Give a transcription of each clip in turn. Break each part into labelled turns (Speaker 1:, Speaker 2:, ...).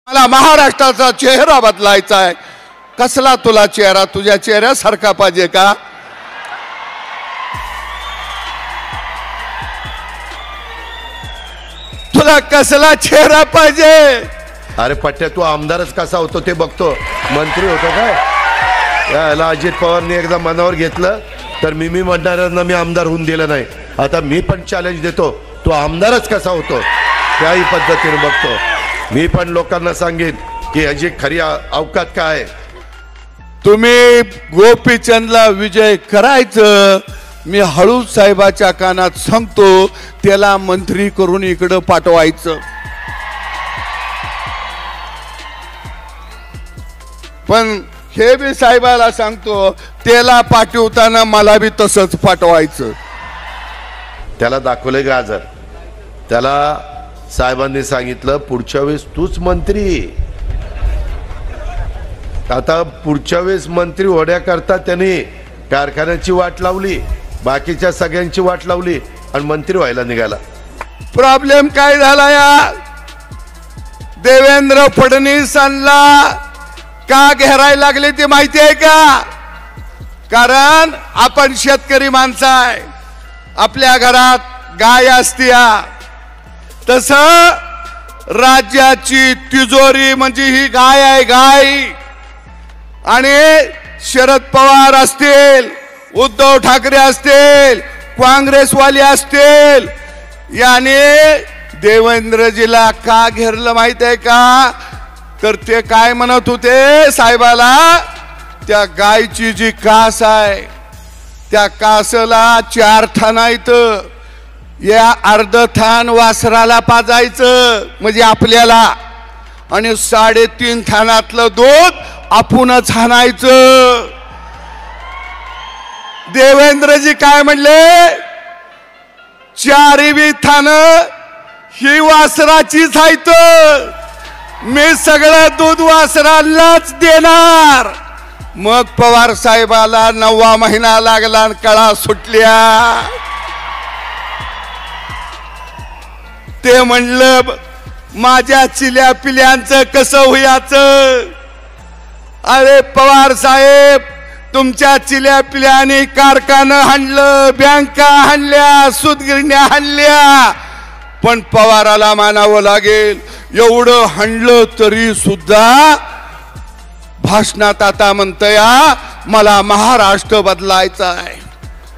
Speaker 1: मला महाराष्ट्राचा चेहरा बदलायचा आहे। कसला तुला चेहरा? तुझ्या चेहऱ्यासारखा पाहिजे का? तुला कसला चेहरा पाहिजे?
Speaker 2: अरे पट्ट्या, तू आमदारच कसा होतो ते बघतो, मंत्री होतो काय? याला अजित पवारने एकदा मनावर घेतलं तर मी म्हणणाऱ्यांना मी आमदार होऊन दिलं नाही। आता मी पण चॅलेंज देतो, तू आमदारच कसा होतो त्याही पद्धतीने बघतो। मी पण लोकांना सांगेन की याची खरी अवकात काय।
Speaker 1: तुम्ही गोपीचंदला विजय करायचं, मी हळू साहेबाच्या कानात सांगतो, त्याला मंत्री करून इकडे पाठवायचं। पण हे बी साहेबाला सांगतो, त्याला पाठवताना मला बी तसंच पाठवायचं।
Speaker 2: त्याला दाखवले गाजर, त्याला साहेबांनी सांगितलं पुढच्या वेळेस तूच मंत्री। आता पुढच्या वेळेस मंत्री होण्याकरता त्यांनी कारखान्याची वाट लावली, बाकीच्या सगळ्यांची वाट लावली आणि मंत्री व्हायला निघाला।
Speaker 1: प्रॉब्लेम काय झाला या देवेंद्र फडणवीसांना का घेरायला लागले ते माहिती आहे का? कारण आपण शेतकरी माणसं आहे, आपल्या घरात गाय असत्या, तसं राज्याची तिजोरी म्हणजे ही गाय आहे, गाय। आणि शरद पवार असतील, उद्धव ठाकरे असतील, काँग्रेसवाले असतील, याने देवेंद्रजीला का घेरलं माहित आहे का? तर ते काय म्हणत होते साहेबाला, त्या गायची जी कास आहे त्या कासला 4 थान आहेत, या अर्ध थान वासराला पाजायचं म्हणजे आपल्याला, आणि 3.5 थानातलं दूध आपणच हाणायचं। देवेंद्रजी काय म्हणले, 4 थान ही वासराचीच आहेत, मी सगळं दूध वासरालाच देणार। मग पवार साहेबाला 9वा महिना लागला आणि कळा सुटल्या। ते म्हणलं माझ्या चिल्या पिल्यांचं कसं होयाचं? अरे पवार साहेब, तुमच्या चिल्या पिल्याने कारखाना हाणलं, बँका हाणल्या, सूतगिरण्या हाणल्या, पण पवाराला मानावं लागेल, एवढं हाणलं तरी सुद्धा भाषणात आता म्हणतोय मला महाराष्ट्र बदलायचा आहे,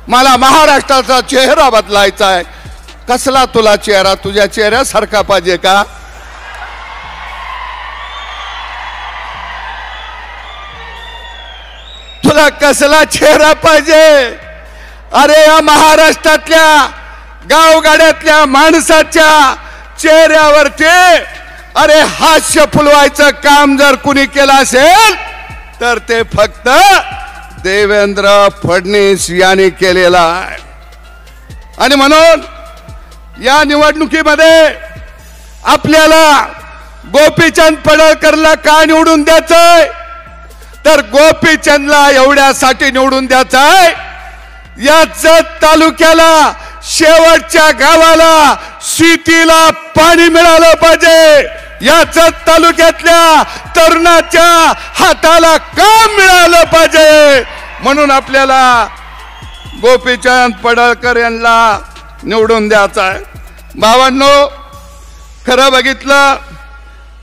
Speaker 1: मला महाराष्ट्राचा चेहरा बदलायचा आहे। कसला तुला चेहरा? तुझ्या चेहऱ्यासारखा पाहिजे का? तुला कसला चेहरा पाहिजे? अरे या महाराष्ट्रातल्या गावगाड्यातल्या माणसाच्या चेहऱ्यावरती अरे हास्य फुलवायचं काम जर कुणी केलं असेल तर ते फक्त देवेंद्र फडणवीस यांनी केलेला आहे। आणि म्हणून या निवडणुकीमध्ये आपल्याला गोपीचंद पडळकरला का निवडून द्यायचंय? तर गोपीचंदला एवढ्यासाठी निवडून द्यायचंय, या जत तालुक्याला शेवटच्या गावाला शेतीला पाणी मिळालं पाहिजे, या जत तालुक्यातल्या तरुणाच्या हाताला काम मिळालं पाहिजे, म्हणून आपल्याला गोपीचंद पडळकर यांना निवडून द्यायचं आहे। भावांनो, खरं बघितलं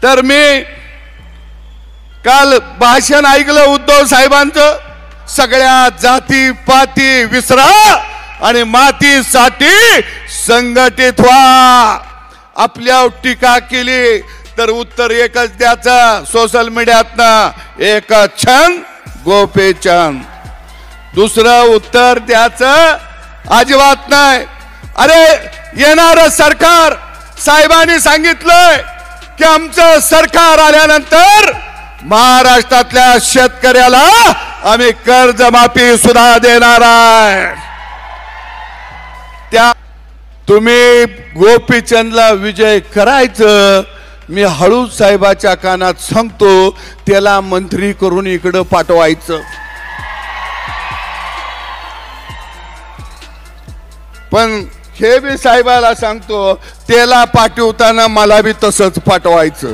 Speaker 1: तर मी काल भाषण ऐकलं उद्धव साहेबांचं, सगळ्या जाती पाती विसरा आणि मातीसाठी संघटित व्हा। आपल्यावर टीका केली तर उत्तर एकच द्यायचं सोशल मीडियातनं, एकच छंद गोपीचंद, दुसरं उत्तर द्यायचं अजिबात नाही। अरे येणारं सरकार, साहेबांनी सांगितलंय की आमचं सरकार आल्यानंतर महाराष्ट्रातल्या शेतकऱ्याला आम्ही कर्जमाफी सुद्धा देणार आहे। त्या तुम्ही गोपीचंदला विजय करायचं, मी हळू साहेबाच्या कानात सांगतो, त्याला मंत्री करून इकडे पाठवायचं। पण हे बी साहेबाला सांगतो, त्याला पाठवताना मला बी तसंच पाठवायचं।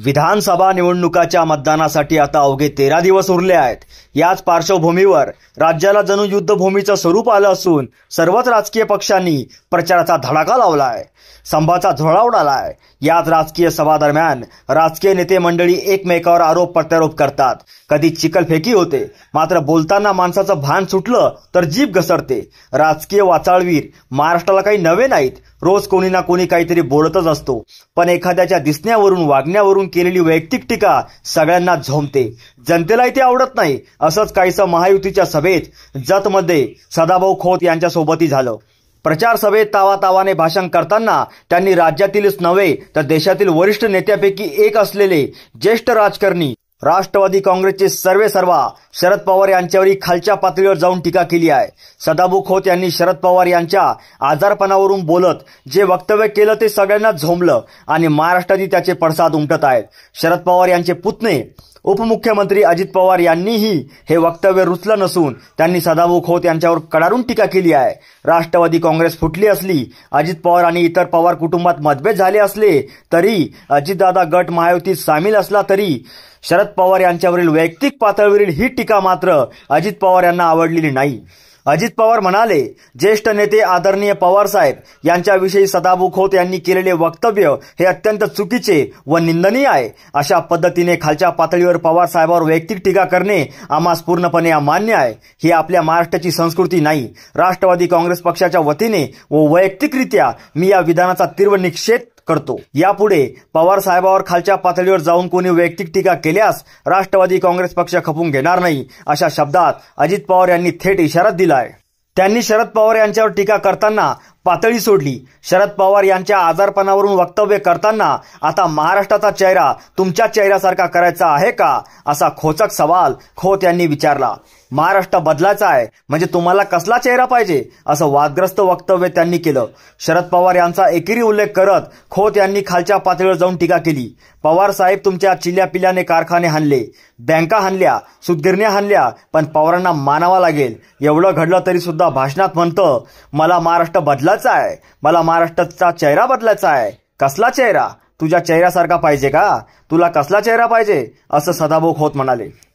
Speaker 3: विधानसभा निवडणुकाच्या मतदानासाठी आता अवघे 13 दिवस उरले आहेत. याच पार्श्वभूमीवर राज्याला जणू युद्धभूमीचं स्वरूप आलं असून सर्वच राजकीय पक्षांनी प्रचाराचा धडाका लावला आहे. संभाचा झोळा उडालाय. याच राजकीय सभा दरम्यान राजकीय नेते मंडळी एकमेकावर आरोप प्रत्यारोप करतात. कधी चिखलफेकी होते, मात्र बोलताना माणसाचं भान सुटलं तर जीभ घसरते. राजकीय वाचाळवीर महाराष्ट्राला काही नवे नाहीत. रोज कोणी ना कोणी काहीतरी बोलतच असतो, पण एखाद्याच्या दिसण्यावरून वागण्यावरून केलेली वैयक्तिक टीका सगळ्यांना झोंबते. जनतेलाही ते आवडत नाही. असंच काहीसं महायुतीच्या सभेत जतमध्ये सदाभाऊ खोत यांच्यासोबतही झालं. प्रचार सभेत तावातावाने भाषण करताना त्यांनी राज्यातीलच नव्हे तर देशातील वरिष्ठ नेत्यापैकी एक असलेले ज्येष्ठ राजकारणी राष्ट्रवादी काँग्रेसचे सर्वेसर्वा शरद पवार यांच्यावरही खालच्या पातळीवर जाऊन टीका केली आहे. सदाभाऊ खोत यांनी शरद पवार यांच्या आजारपणावरून बोलत जे वक्तव्य केलं ते सगळ्यांना झोंबलं आणि महाराष्ट्रातही त्याचे पडसाद उमटत आहेत. शरद पवार यांचे पुतणे उपमुख्यमंत्री अजित पवार यांनीही हे वक्तव्य रुचलं नसून त्यांनी सदाभाऊ खोत यांच्यावर कडाडून टीका केली आहे. राष्ट्रवादी काँग्रेस फुटली असली, अजित पवार आणि इतर पवार कुटुंबात मतभेद झाले असले तरी, अजितदादा गट महायुतीत सामील असला तरी शरद पवार यांच्यावरील वैयक्तिक पातळीवरील ही टीका मात्र अजित पवार यांना आवडलेली नाही. अजित पवार म्हणाले, ज्येष्ठ नेते आदरणीय पवार साहेब यांच्याविषयी सदाभाऊ खोत यांनी केलेले वक्तव्य हे अत्यंत चुकीचे व निंदनीय आहे. अशा पद्धतीने खालच्या पातळीवर पवार साहेबांवर वैयक्तिक टीका करणे आम्हास पूर्णपणे अमान्य आहे. ही आपल्या महाराष्ट्राची संस्कृती नाही. राष्ट्रवादी काँग्रेस पक्षाच्या वतीने व वैयक्तिकरित्या मी या विधानाचा तीव्र निषेध करतो. यापुढे पवार साहेबांवर खालच्या पातळीवर जाऊन कोणी वैयक्तिक टीका केल्यास राष्ट्रवादी काँग्रेस पक्ष खपून घेणार नाही, अशा शब्दात अजित पवार यांनी थेट इशारा दिलाय. त्यांनी शरद पवार यांच्यावर टीका करताना पातळी सोडली. शरद पवार यांच्या आजारपणावरून वक्तव्य करताना आता महाराष्ट्राचा चेहरा तुमच्या चेहऱ्यासारखा करायचा आहे का, असा खोचक सवाल खोत यांनी विचारला. महाराष्ट्र बदलायचा आहे म्हणजे तुम्हाला कसला चेहरा पाहिजे, असं वादग्रस्त वक्तव्य त्यांनी केलं. शरद पवार यांचा एकेरी उल्लेख करत खोत यांनी खालच्या पातळीवर जाऊन टीका केली. पवार साहेब तुमच्या चिल्ल्या-पिल्ल्याने कारखाने हाणले, बँका हाणल्या, सूतगिरण्या हाणल्या, पण पवारांना मानावा लागेल. एवढं घडलं तरी सुद्धा भाषणात म्हणतं मला महाराष्ट्र बदलायचा आहे, मला महाराष्ट्राचा चेहरा बदलायचा आहे. कसला चेहरा? तुझ्या चेहऱ्यासारखा पाहिजे का? तुला कसला चेहरा पाहिजे, असं सदाभाऊ खोत म्हणाले.